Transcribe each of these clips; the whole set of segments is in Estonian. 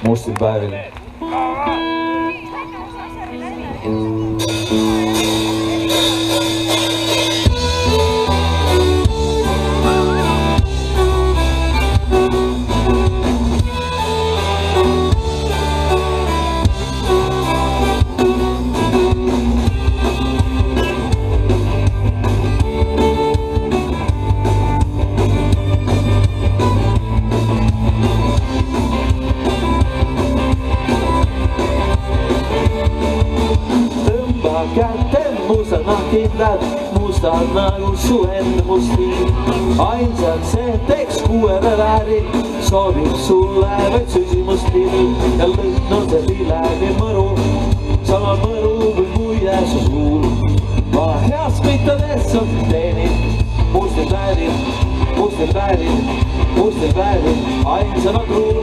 mustil päevil. Kätten mustad nahkindad, mustad nagu su enda mustiin. Ainsad see teeks kuuele vääri, soovib sulle vaid süsimust lill. Ja lõhn on see lillegi mõru, sama mõru kui muide su suur. Ma heast mitades on teenid, mustil päevil, mustil päevil, mustil päevil, ainsana truul.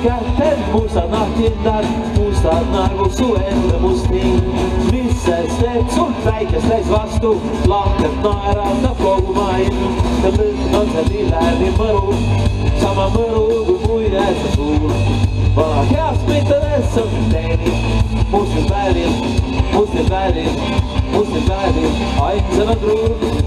Kätten mustad nahkindad, mustad nagu su enda mustiin. Mis sest, et sul päikest läis vastu, lahkelt naeratab kogu maailm. Ja lõhn on see lillegi mõru, sama mõru kui muide see suur. Vana heast mitades on teenid, mustil päevil, mustil päevil, mustil päevil, ainsana truul.